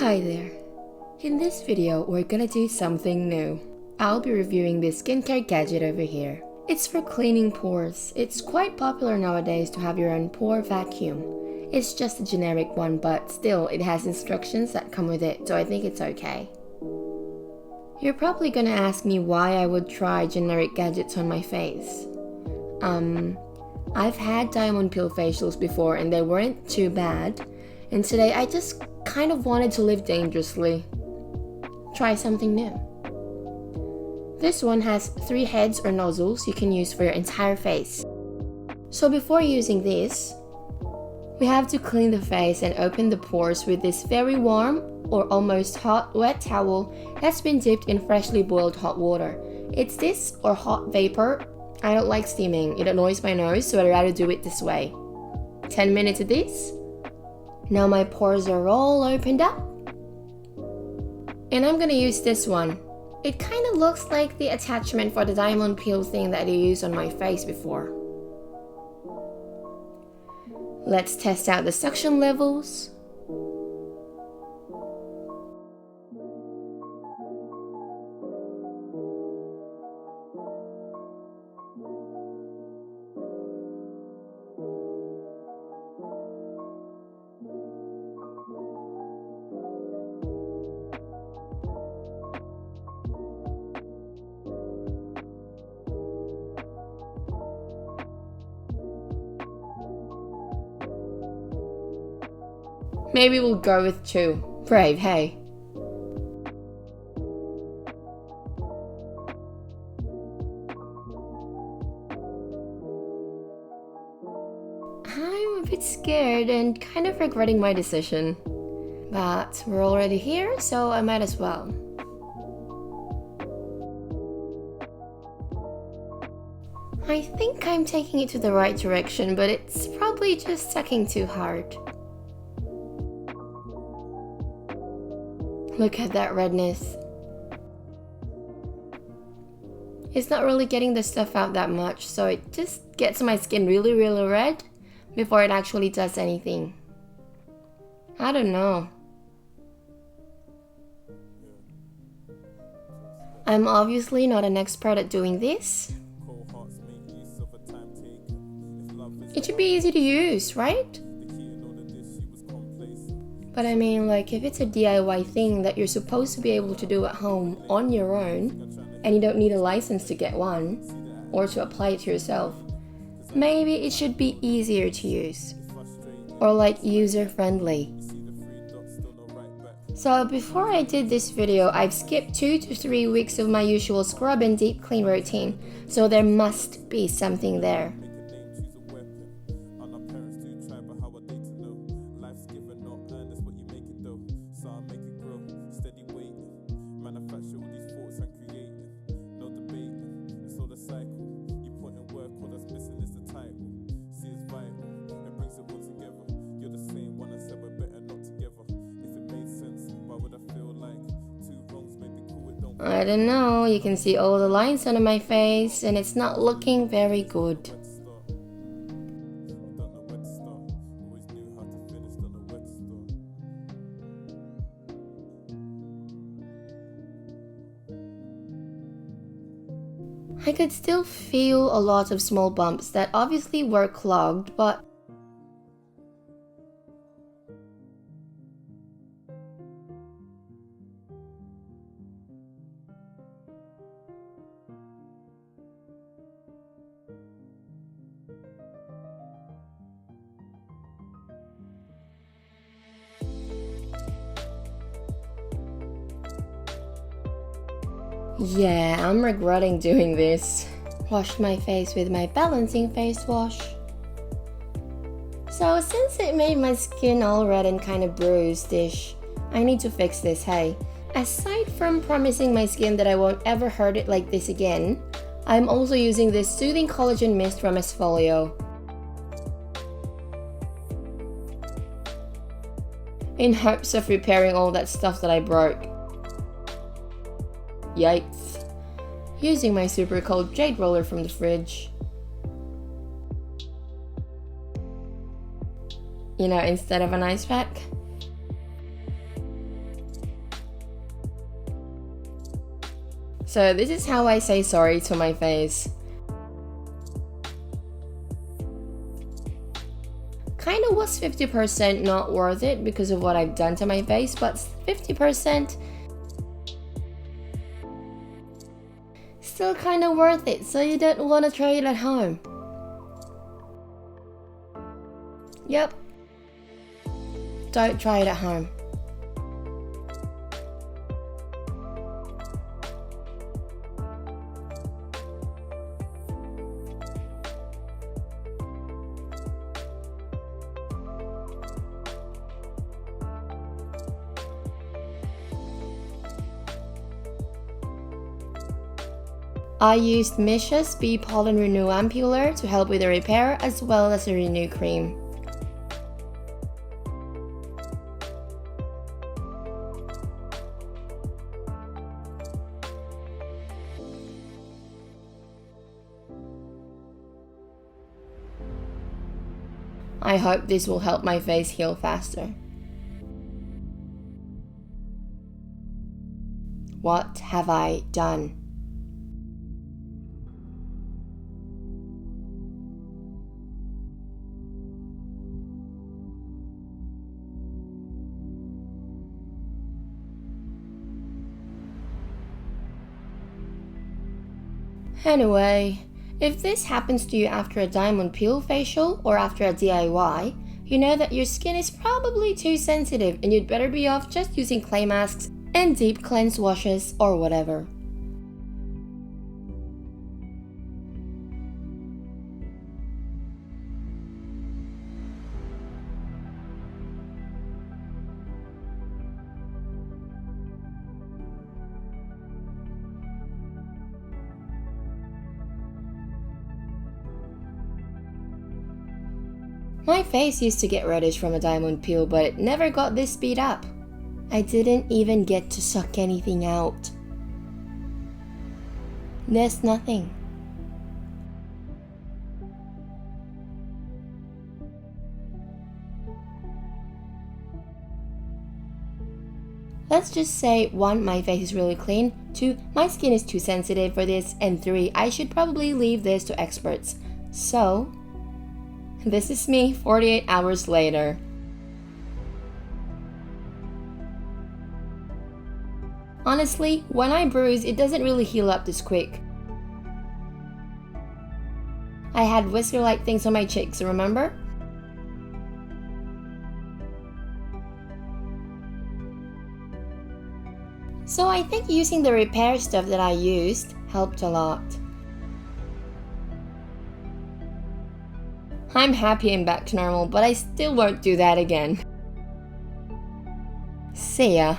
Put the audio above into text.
Hi there. In this video, we're gonna do something new. I'll be reviewing this skincare gadget over here. It's for cleaning pores. It's quite popular nowadays to have your own pore vacuum. It's just a generic one, but still it has instructions that come with it, so I think it's okay. You're probably gonna ask me why I would try generic gadgets on my face. I've had diamond peel facials before and they weren't too bad, and today I just kind of wanted to live dangerously. Try something new. This one has 3 heads or nozzles you can use for your entire face. So before using this, we have to clean the face and open the pores with this very warm or almost hot wet towel that's been dipped in freshly boiled hot water. It's this or hot vapor. I don't like steaming, it annoys my nose, so I'd rather do it this way. 10 minutes of this. Now my pores are all opened up. And I'm gonna use this one. It kind of looks like the attachment for the diamond peel thing that I used on my face before. Let's test out the suction levels. Maybe we'll go with 2. Brave, hey. I'm a bit scared and kind of regretting my decision. But we're already here, so I might as well. I think I'm taking it to the right direction, but it's probably just sucking too hard. Look at that redness. It's not really getting the stuff out that much, so it just gets my skin really red before it actually does anything. I don't know. I'm obviously not an expert at doing this. It should be easy to use, right? But I mean, like, if it's a DIY thing that you're supposed to be able to do at home on your own, and you don't need a license to get one, or to apply it to yourself, maybe it should be easier to use, or like user-friendly. So before I did this video, I've skipped 2 to 3 weeks of my usual scrub and deep clean routine, so there must be something there. I don't know, you can see all the lines under my face and it's not looking very good. I could still feel a lot of small bumps that obviously were clogged, but yeah, I'm regretting doing this. Washed my face with my balancing face wash. So since it made my skin all red and kind of bruised-ish, I need to fix this, hey. Aside from promising my skin that I won't ever hurt it like this again, I'm also using this soothing collagen mist from Esfolio. In hopes of repairing all that stuff that I broke. Yikes. Using my super cold Jade roller from the fridge. You know, instead of an ice pack. So this is how I say sorry to my face. Kinda was 50% not worth it because of what I've done to my face, but 50% still kinda worth it, so you don't wanna try it at home. Yep. Don't try it at home. I used MISSHA's Pollen Renew Ampouler to help with the repair as well as a renew cream. I hope this will help my face heal faster. What have I done? Anyway, if this happens to you after a diamond peel facial or after a DIY, you know that your skin is probably too sensitive and you'd better be off just using clay masks and deep cleanse washes or whatever. My face used to get reddish from a diamond peel, but it never got this speed up. I didn't even get to suck anything out. There's nothing. Let's just say 1, my face is really clean, 2, my skin is too sensitive for this, and 3, I should probably leave this to experts. So, this is me 48 hours later. Honestly, when I bruise, it doesn't really heal up this quick. I had whisker-like things on my cheeks, remember? So I think using the repair stuff that I used helped a lot. I'm happy I'm back to normal, but I still won't do that again. See ya.